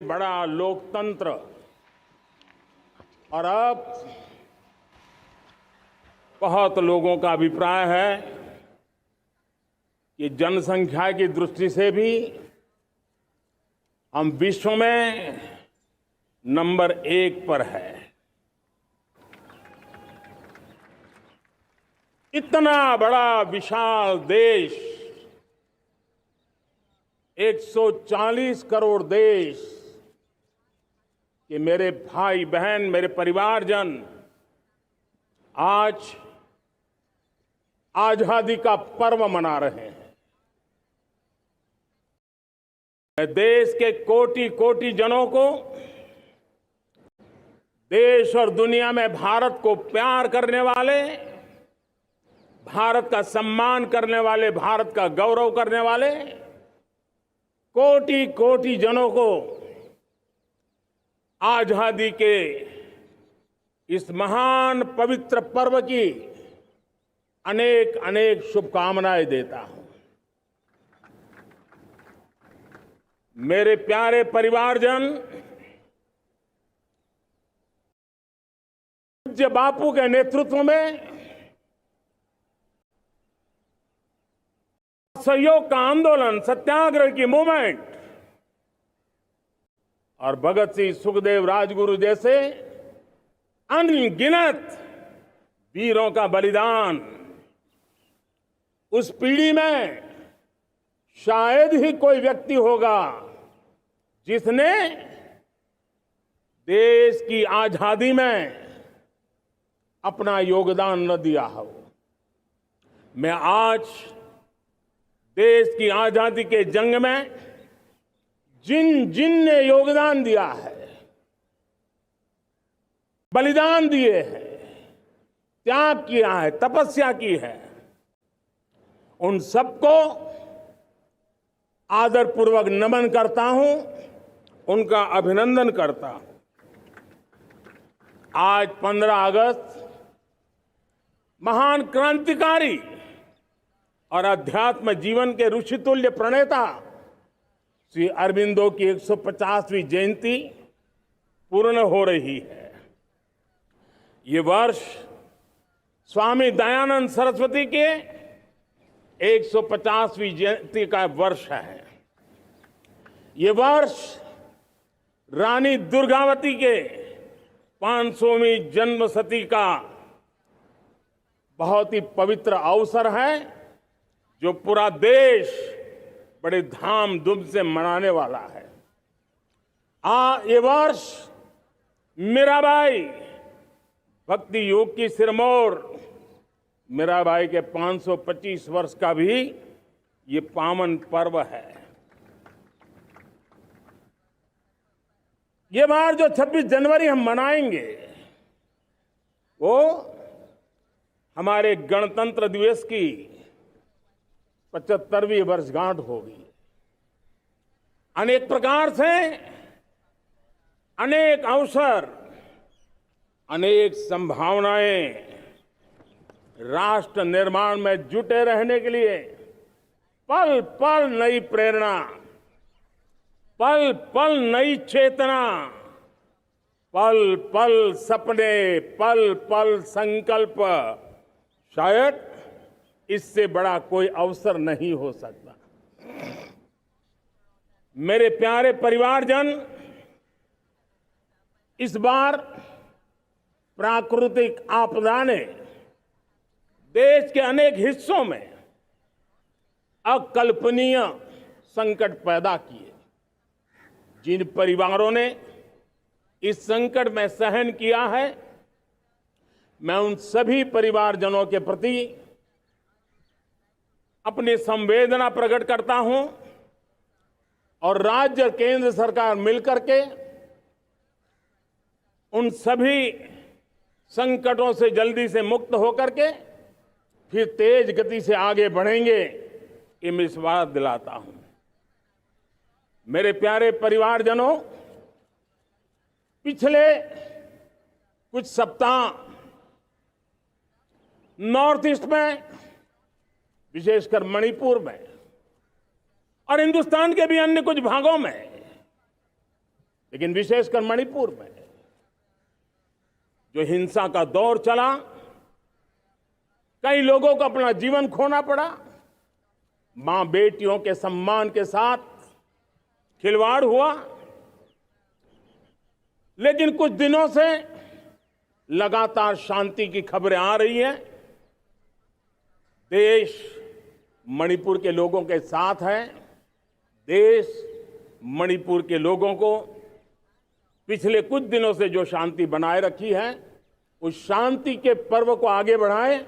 बड़ा लोकतंत्र और अब बहुत लोगों का अभिप्राय है कि जनसंख्या की दृष्टि से भी हम विश्व में नंबर 1 पर है। इतना बड़ा विशाल देश, 140 करोड़ देश कि मेरे भाई बहन, मेरे परिवारजन आज आजादी का पर्व मना रहे हैं। मैं देश के कोटि कोटि जनों को, देश और दुनिया में भारत को प्यार करने वाले, भारत का सम्मान करने वाले, भारत का गौरव करने वाले कोटि कोटि जनों को आजादी के इस महान पवित्र पर्व की अनेक अनेक शुभकामनाएं देता हूं। मेरे प्यारे परिवारजन, पूज्य बापू के नेतृत्व में सहयोग का आंदोलन, सत्याग्रह की मूवमेंट और भगत सिंह, सुखदेव, राजगुरु जैसे अनगिनत वीरों का बलिदान, उस पीढ़ी में शायद ही कोई व्यक्ति होगा जिसने देश की आजादी में अपना योगदान न दिया हो। मैं आज देश की आजादी के जंग में जिन जिन ने योगदान दिया है, बलिदान दिए हैं, त्याग किया है, तपस्या की है, उन सबको आदरपूर्वक नमन करता हूं, उनका अभिनंदन करता हूं। आज 15 अगस्त महान क्रांतिकारी और अध्यात्म जीवन के ऋषितुल्य प्रणेता श्री अरबिंदो की 150वीं जयंती पूर्ण हो रही है। ये वर्ष स्वामी दयानंद सरस्वती के 150वीं जयंती का वर्ष है। ये वर्ष रानी दुर्गावती के 500वीं जन्मशती का बहुत ही पवित्र अवसर है, जो पूरा देश बड़े धामधूम से मनाने वाला है। ये वर्ष मीराबाई, भक्ति योग की सिरमौर मीराबाई के 525 वर्ष का भी ये पावन पर्व है। ये बार जो 26 जनवरी हम मनाएंगे वो हमारे गणतंत्र दिवस की 75वीं वर्षगांठ होगी। अनेक प्रकार से अनेक अवसर, अनेक संभावनाएं राष्ट्र निर्माण में जुटे रहने के लिए पल पल नई प्रेरणा, पल पल नई चेतना, पल पल सपने, पल पल संकल्प, शायद इससे बड़ा कोई अवसर नहीं हो सकता। मेरे प्यारे परिवारजन, इस बार प्राकृतिक आपदा ने देश के अनेक हिस्सों में अकल्पनीय संकट पैदा किए। जिन परिवारों ने इस संकट में सहन किया है, मैं उन सभी परिवारजनों के प्रति अपनी संवेदना प्रकट करता हूं और राज्य और केंद्र सरकार मिलकर के उन सभी संकटों से जल्दी से मुक्त होकर के फिर तेज गति से आगे बढ़ेंगे, ये मैं विश्वास दिलाता हूं। मेरे प्यारे परिवारजनों, पिछले कुछ सप्ताह नॉर्थ ईस्ट में, विशेषकर मणिपुर में और हिंदुस्तान के भी अन्य कुछ भागों में लेकिन विशेषकर मणिपुर में जो हिंसा का दौर चला, कई लोगों को अपना जीवन खोना पड़ा, मां बेटियों के सम्मान के साथ खिलवाड़ हुआ। लेकिन कुछ दिनों से लगातार शांति की खबरें आ रही हैं। देश मणिपुर के लोगों के साथ है। देश मणिपुर के लोगों को पिछले कुछ दिनों से जो शांति बनाए रखी है, उस शांति के पर्व को आगे बढ़ाए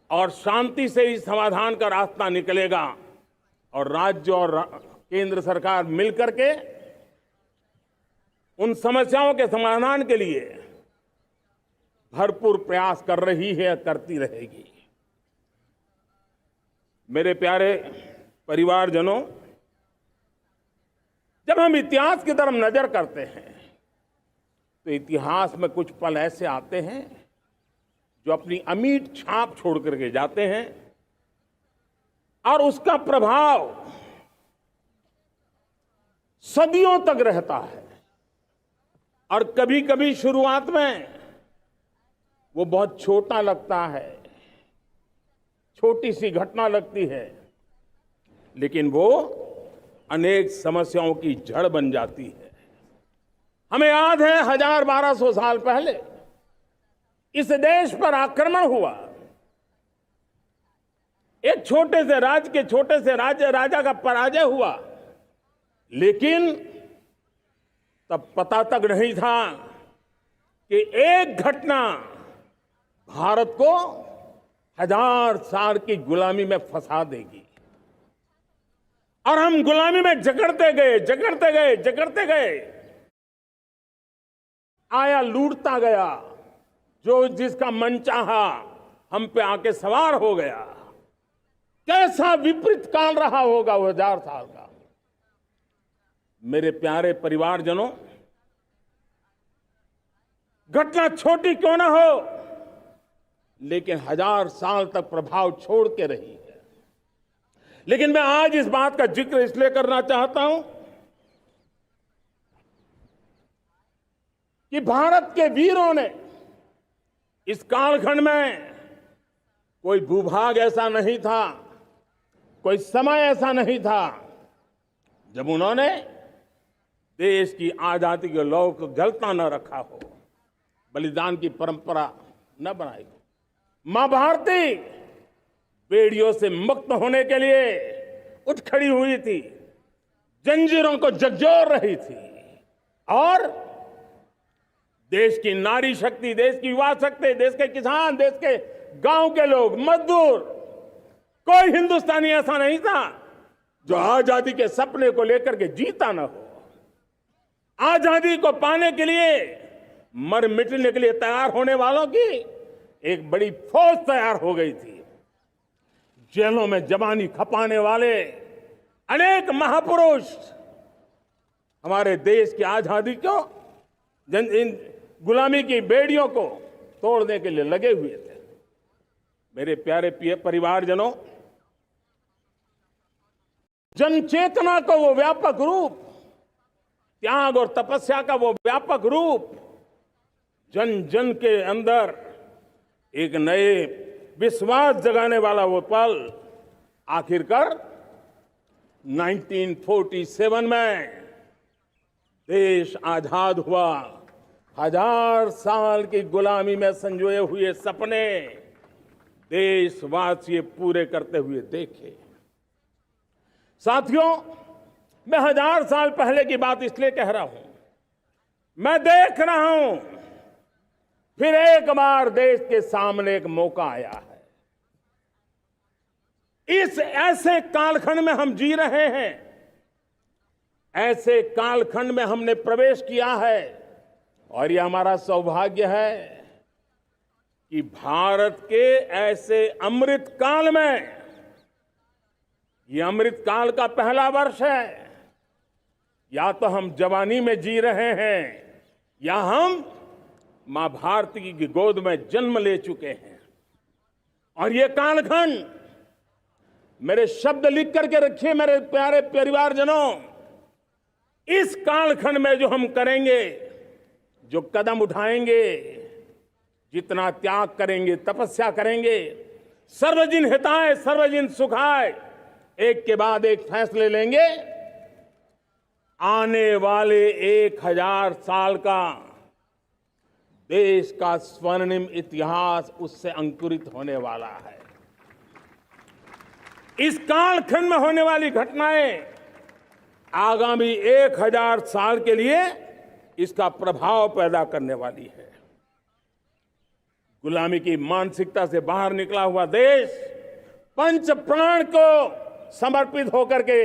और शांति से ही समाधान का रास्ता निकलेगा। और राज्य और केंद्र सरकार मिलकर के उन समस्याओं के समाधान के लिए भरपूर प्रयास कर रही है, करती रहेगी। मेरे प्यारे परिवारजनों, जब हम इतिहास की तरफ नजर करते हैं तो इतिहास में कुछ पल ऐसे आते हैं जो अपनी अमिट छाप छोड़ करके जाते हैं और उसका प्रभाव सदियों तक रहता है। और कभी कभी शुरुआत में वो बहुत छोटा लगता है, छोटी सी घटना लगती है, लेकिन वो अनेक समस्याओं की जड़ बन जाती है। हमें याद है 1200 साल पहले इस देश पर आक्रमण हुआ। एक छोटे से राज्य के छोटे से राजा का पराजय हुआ, लेकिन तब पता तक नहीं था कि एक घटना भारत को 1000 साल की गुलामी में फंसा देगी। और हम गुलामी में जकड़ते गए, आया लूटता गया, जो जिसका मन चाहा हम पे आके सवार हो गया। कैसा विपरीत काल रहा होगा वो 1000 साल का। मेरे प्यारे परिवारजनों, घटना छोटी क्यों ना हो, लेकिन 1000 साल तक प्रभाव छोड़ के रही है। लेकिन मैं आज इस बात का जिक्र इसलिए करना चाहता हूं कि भारत के वीरों ने इस कालखंड में कोई भूभाग ऐसा नहीं था, कोई समय ऐसा नहीं था जब उन्होंने देश की आजादी के लौ को जलता न रखा हो, बलिदान की परंपरा न बनाई हो। मां भारती बेड़ियों से मुक्त होने के लिए उठ खड़ी हुई थी, जंजीरों को झकझोर रही थी। और देश की नारी शक्ति, देश की युवा शक्ति, देश के किसान, देश के गांव के लोग, मजदूर, कोई हिंदुस्तानी ऐसा नहीं था जो आजादी के सपने को लेकर के जीता न हो। आजादी को पाने के लिए मर मिटने के लिए तैयार होने वालों की एक बड़ी फौज तैयार हो गई थी। जेलों में जवानी खपाने वाले अनेक महापुरुष हमारे देश की आजादी को, इन गुलामी की बेड़ियों को तोड़ने के लिए लगे हुए थे। मेरे प्यारे परिवारजनों, जन चेतना को वो व्यापक रूप, त्याग और तपस्या का वो व्यापक रूप, जन जन के अंदर एक नए विश्वास जगाने वाला वो पल आखिरकार 1947 में देश आजाद हुआ। 1000 साल की गुलामी में संजोए हुए सपने देशवासी पूरे करते हुए देखे। साथियों, मैं 1000 साल पहले की बात इसलिए कह रहा हूं, मैं देख रहा हूं फिर एक बार देश के सामने एक मौका आया है। इस ऐसे कालखंड में हम जी रहे हैं, ऐसे कालखंड में हमने प्रवेश किया है और यह हमारा सौभाग्य है कि भारत के ऐसे अमृत काल में, यह अमृत काल का पहला वर्ष है। या तो हम जवानी में जी रहे हैं या हम मां भारती की गोद में जन्म ले चुके हैं। और ये कालखंड, मेरे शब्द लिख करके रखिए मेरे प्यारे परिवारजनों, इस कालखंड में जो हम करेंगे, जो कदम उठाएंगे, जितना त्याग करेंगे, तपस्या करेंगे, सर्वजन हिताय सर्वजन सुखाय, एक के बाद एक फैसले लेंगे, आने वाले 1000 साल का देश का स्वर्णिम इतिहास उससे अंकुरित होने वाला है। इस कालखंड में होने वाली घटनाएं आगामी 1000 साल के लिए इसका प्रभाव पैदा करने वाली है। गुलामी की मानसिकता से बाहर निकला हुआ देश पंच प्राण को समर्पित होकर के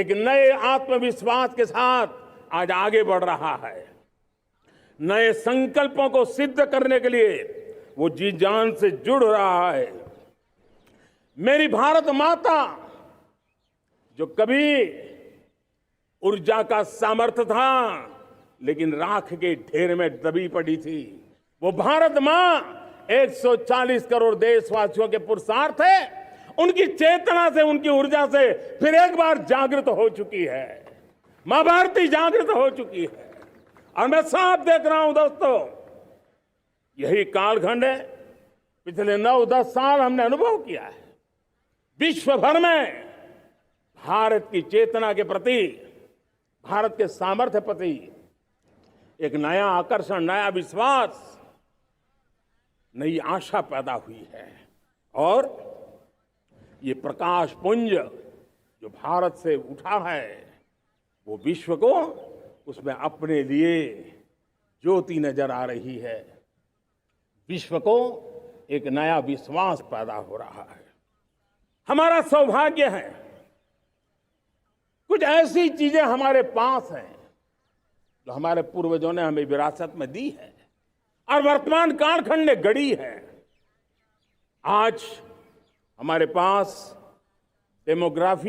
एक नए आत्मविश्वास के साथ आज आगे बढ़ रहा है। नए संकल्पों को सिद्ध करने के लिए वो जी जान से जुड़ रहा है। मेरी भारत माता, जो कभी ऊर्जा का सामर्थ्य था लेकिन राख के ढेर में दबी पड़ी थी, वो भारत मां 140 करोड़ देशवासियों के पुरुषार्थ है। उनकी चेतना से, उनकी ऊर्जा से फिर एक बार जागृत हो चुकी है। मां भारती जागृत हो चुकी है और मैं साफ देख रहा हूं दोस्तों, यही कालखंड है। पिछले 9-10 साल हमने अनुभव किया है, विश्व भर में भारत की चेतना के प्रति, भारत के सामर्थ्य प्रति एक नया आकर्षण, नया विश्वास, नई आशा पैदा हुई है। और ये प्रकाश पुंज जो भारत से उठा है, वो विश्व को उसमें अपने लिए ज्योति नजर आ रही है। विश्व को एक नया विश्वास पैदा हो रहा है। हमारा सौभाग्य है, कुछ ऐसी चीजें हमारे पास हैं जो हमारे पूर्वजों ने हमें विरासत में दी है और वर्तमान कालखंड ने गढ़ी है। आज हमारे पास डेमोग्राफी